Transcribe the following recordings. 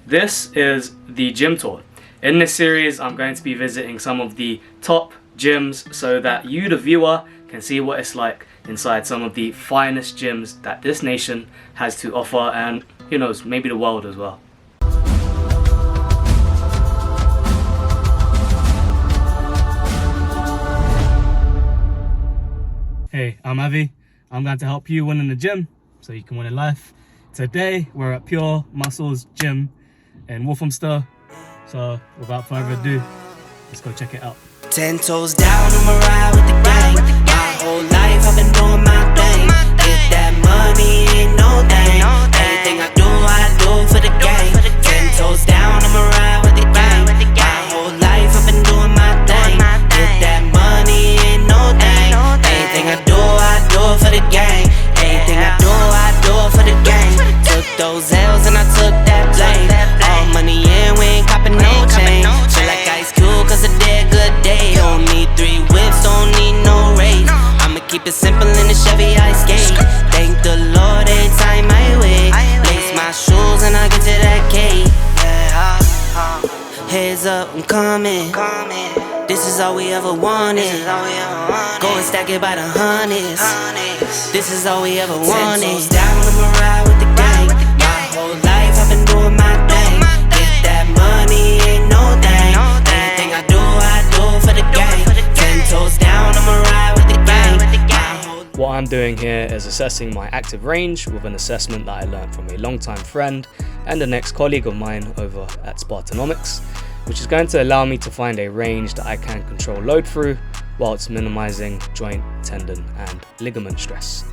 This is the gym tour. In this series, I'm going to be visiting some of the top gyms so that you, the viewer, can see what it's like inside some of the finest gyms that this nation has to offer, and who knows, maybe the world as well. Hey, I'm Avi. I'm going to help you win in the gym so you can win in life. Today, we're at Pure Muscles Gym in Walthamstow. So, without further ado, let's go check it out. 10 toes down, I'ma ride with the gang. My whole life I've been doing my thing. Get that money, ain't no thing. Anything I do for the gang. 10 toes down, I'ma ride with the gang. My whole life I've been doing my thing. Get that money, ain't no thing. Anything I do for the gang. Anything I do for the gang. Took those L's and I took that blame. All money in, we ain't copping no chain. Feel like Ice Cube cause it did good day. Don't need 3 whips, don't need no race. I'ma keep it simple in the Chevy I skate. Thank the Lord every time I wait. Lace my shoes and I get to that cake. Heads up, I'm coming. This is all we ever wanted. Go and stack it by the hundreds. This is all we ever wanted. 10 toes down, I'ma ride with the gang. My whole life I've been doing my thing. Get that money, ain't no thing. Anything I do for the gang. 10 toes down, I'ma ride with the gang. What I'm doing here is assessing my active range with an assessment that I learned from a longtime friend and an ex-colleague of mine over at Spartanomics, which is going to allow me to find a range that I can control load through whilst minimizing joint, tendon and ligament stress.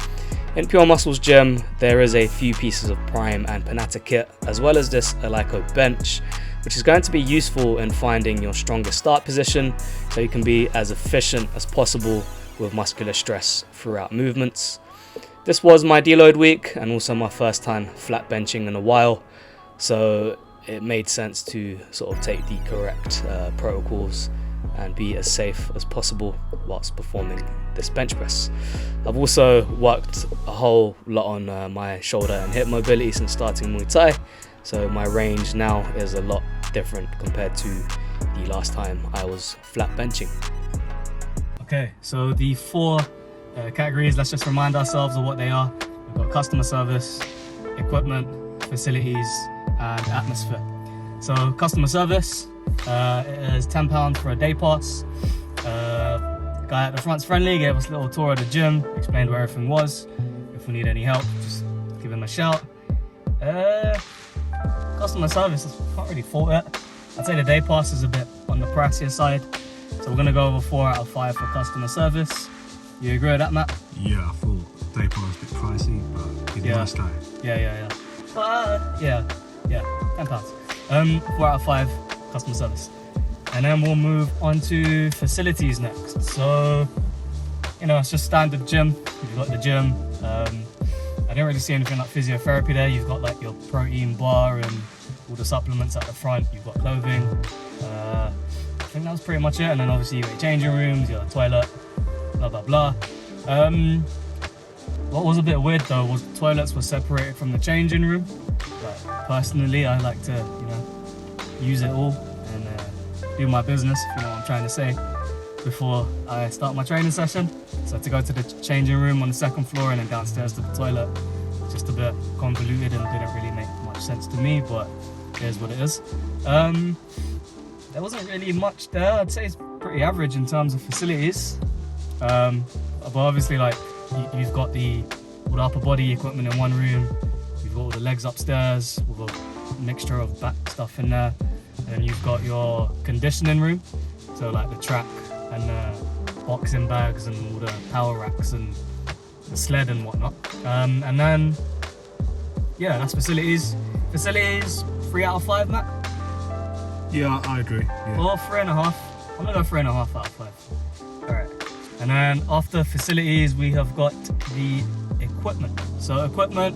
In Pure Muscles Gym, there is a few pieces of Prime and Panata kit, as well as this Alico bench, which is going to be useful in finding your strongest start position so you can be as efficient as possible with muscular stress throughout movements. This was my deload week and also my first time flat benching in a while, so it made sense to sort of take the correct protocols and be as safe as possible whilst performing this bench press. I've also worked a whole lot on my shoulder and hip mobility since starting Muay Thai, so my range now is a lot different compared to the last time I was flat benching. Okay, so the 4 categories, let's just remind ourselves of what they are. We've got customer service, equipment, facilities and atmosphere. So customer service is £10 for a day pass. Guy at the front's friendly, gave us a little tour of the gym, explained where everything was. If we need any help, just give him a shout. Customer service, can't really fault it. I'd say the day pass is a bit on the pricier side, so we're gonna go over 4 out of 5 for customer service. You agree with that, Matt? Yeah, I thought day pass a bit pricey, but it's nice time. Yeah. But yeah, £10. 4 out of 5 customer service. And then we'll move on to facilities next. So, it's just standard gym. You've got the gym. I didn't really see anything like physiotherapy there. You've got like your protein bar and all the supplements at the front. You've got clothing. I think that was pretty much it. And then obviously you've got your changing rooms, your toilet, blah, blah, blah. What was a bit weird though was the toilets were separated from the changing room. Like, personally, I like to, use it all and do my business, if you know what I'm trying to say, before I start my training session. So to go to the changing room on the 2nd floor and then downstairs to the toilet, just a bit convoluted and didn't really make much sense to me, but it is what it is. There wasn't really much there. I'd say it's pretty average in terms of facilities. But obviously, like, you've got all the upper body equipment in one room. You've got all the legs upstairs with a mixture of back stuff in there. And then you've got your conditioning room. So like the track and the boxing bags and all the power racks and the sled and whatnot. And then, yeah, that's facilities. Facilities, 3 out of 5, Matt? Yeah, I agree. Yeah. Or 3.5. I'm gonna go 3.5 out of 5. Alright. And then after facilities, we have got the equipment. So equipment,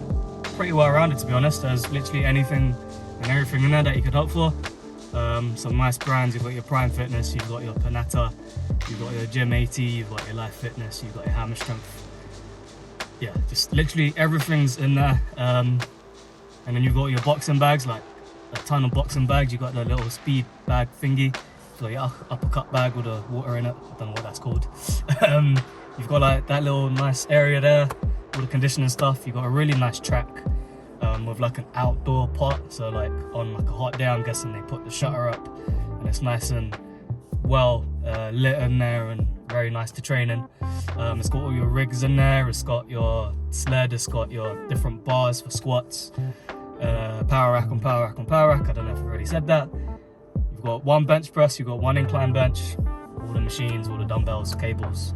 pretty well rounded to be honest. There's literally anything and everything in there that you could hope for. Some nice brands. You've got your Prime Fitness, you've got your Panata, you've got your Gym 80, you've got your Life Fitness, you've got your Hammer Strength. Yeah, just literally everything's in there. And then you've got your boxing bags like a ton of boxing bags. You got the little speed bag thingy, so your uppercut bag with the water in it. I don't know what that's called. You've got like that little nice area there, all the conditioning stuff. You've got a really nice track with like an outdoor pot. So like on like a hot day, I'm guessing they put the shutter up, and it's nice and well lit in there and very nice to train in. It's got all your rigs in there. It's got your sled. It's got your different bars for squats. Power rack on power rack on power rack. I don't know if I've already said that. You've got one bench press. You've got one incline bench. All the machines, all the dumbbells, cables.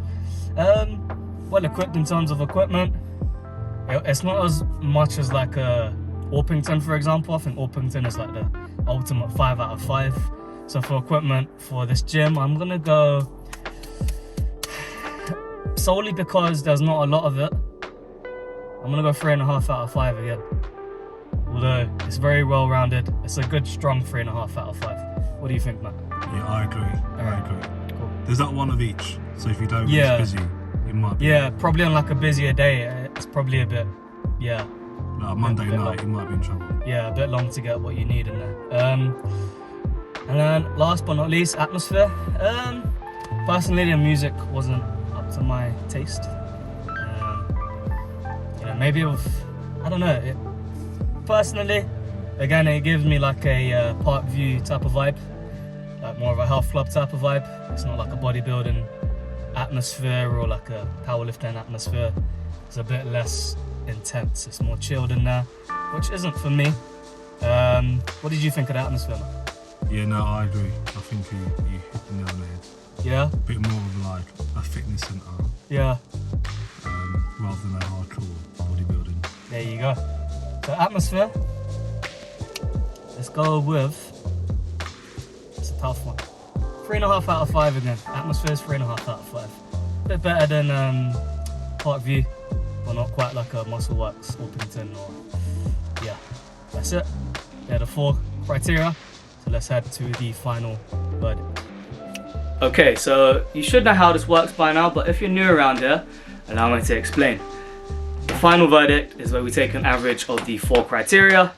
Well equipped in terms of equipment. It's not as much as like a Orpington, for example. I think Orpington is like the ultimate 5 out of 5. So for equipment for this gym, I'm gonna go, solely because there's not a lot of it, I'm gonna go 3.5 out of 5 again. Although it's very well rounded, it's a good strong 3.5 out of 5. What do you think, Matt? Yeah, I agree. I agree. Cool. There's that one of each. So if you don't Yeah. get busy, it might be. Yeah, probably on like a busier day, it's probably a bit, Like Monday a bit night, long. you might be in trouble. Yeah, a bit long to get what you need in there. And then last but not least, atmosphere. Personally, the music wasn't up to my taste. Maybe I don't know. Personally, again, it gives me like a park view type of vibe, like more of a health club type of vibe. It's not like a bodybuilding atmosphere or like a powerlifting atmosphere. It's a bit less intense. It's more chilled in there, which isn't for me. What did you think of the atmosphere, man? Yeah, no, I agree. I think you hit the nail on the head. Yeah? A bit more of like a fitness centre Yeah. rather than a hardcore bodybuilding. There you go. So atmosphere, let's go with, it's a tough one. 3.5 out of 5 again. Atmosphere is 3.5 out of 5. A bit better than Park View, but not quite like a Muscleworks, Orpington, or yeah. That's it. They're the 4 criteria. So let's head to the final verdict. Okay, so you should know how this works by now, but if you're new around here, allow me to explain. The final verdict is where we take an average of the 4 criteria.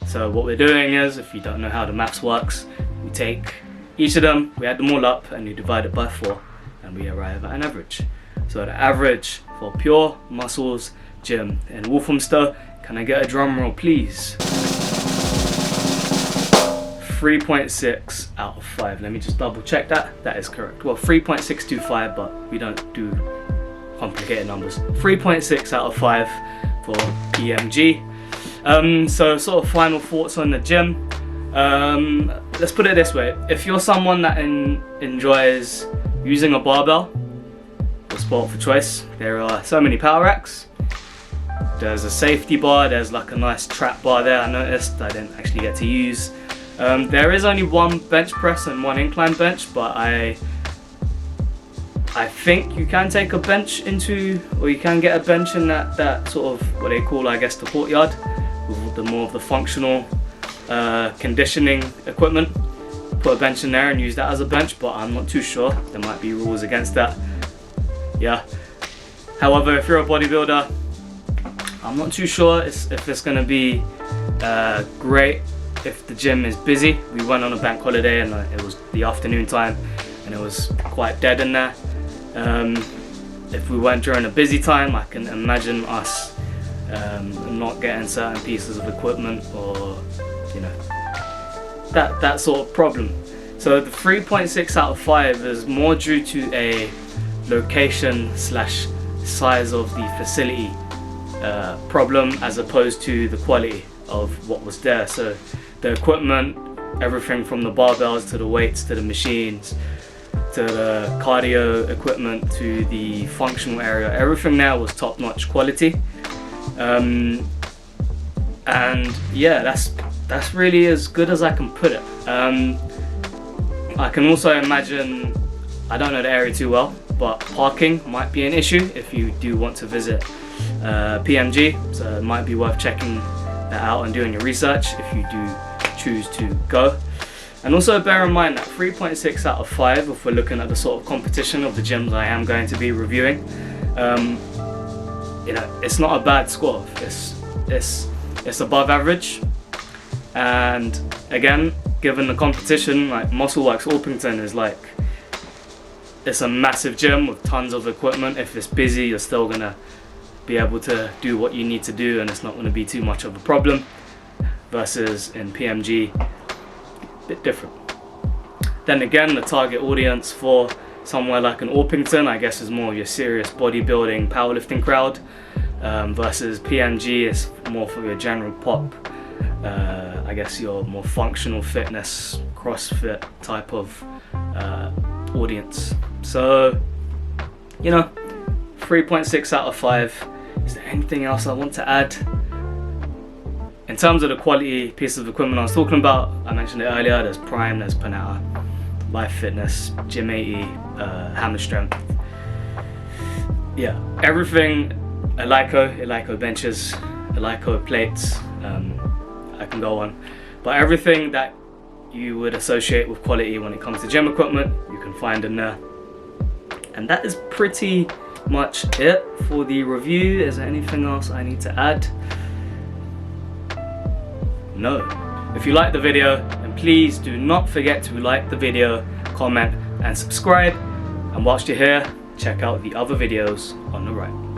So what we're doing is, if you don't know how the maths works, we take each of them, we add them all up, and we divide it by 4, and we arrive at an average. So the average for Pure, Muscles, Gym, and Walthamstow, can I get a drum roll, please? 3.6 out of 5. Let me just double check that. That is correct. Well, 3.625, but we don't do complicated numbers. 3.6 out of 5 for PMG. So sort of final thoughts on the gym. Let's put it this way. If you're someone that enjoys using a barbell, the sport for choice, there are so many power racks. There's a safety bar, there's like a nice trap bar there. I noticed I didn't actually get to use. There is only one bench press and one incline bench, but I think you can take a bench into, or you can get a bench in that sort of what they call, I guess, the courtyard, with the more of the functional conditioning equipment. Put a bench in there and use that as a bench, but I'm not too sure. There might be rules against that. Yeah. However, if you're a bodybuilder, I'm not too sure if it's going to be great if the gym is busy. We went on a bank holiday and it was the afternoon time and it was quite dead in there. If we went during a busy time, I can imagine us not getting certain pieces of equipment, or that sort of problem. So the 3.6 out of 5 is more due to a location / size of the facility problem, as opposed to the quality of what was there. So the equipment, everything from the barbells to the weights to the machines to the cardio equipment to the functional area, everything there was top-notch quality. And yeah, that's really as good as I can put it. I can also imagine, I don't know the area too well, but parking might be an issue if you do want to visit PMG, so it might be worth checking that out and doing your research if you do choose to go. And also bear in mind that 3.6 out of 5, if we're looking at the sort of competition of the gyms I am going to be reviewing, it's not a bad score. It's above average. And again, given the competition, like Muscleworks Orpington is like, it's a massive gym with tons of equipment. If it's busy, you're still gonna be able to do what you need to do, and it's not gonna be too much of a problem. Versus in PMG, a bit different. Then again, the target audience for somewhere like an Orpington, I guess, is more of your serious bodybuilding, powerlifting crowd. Versus PMG is more for your general pop. I guess your more functional fitness, CrossFit type of audience. So, you know, 3.6 out of 5. Is there anything else I want to add? In terms of the quality piece of equipment I was talking about, I mentioned it earlier, there's Prime, there's Panetta, Life Fitness, Gym 80, Hammer Strength. Yeah, everything, Eleiko benches, Eleiko plates, I can go on. But everything that you would associate with quality when it comes to gym equipment, you can find in there. And that is pretty much it for the review. Is there anything else I need to add? No. If you like the video, then please do not forget to like the video, comment and subscribe. And whilst you're here, check out the other videos on the right.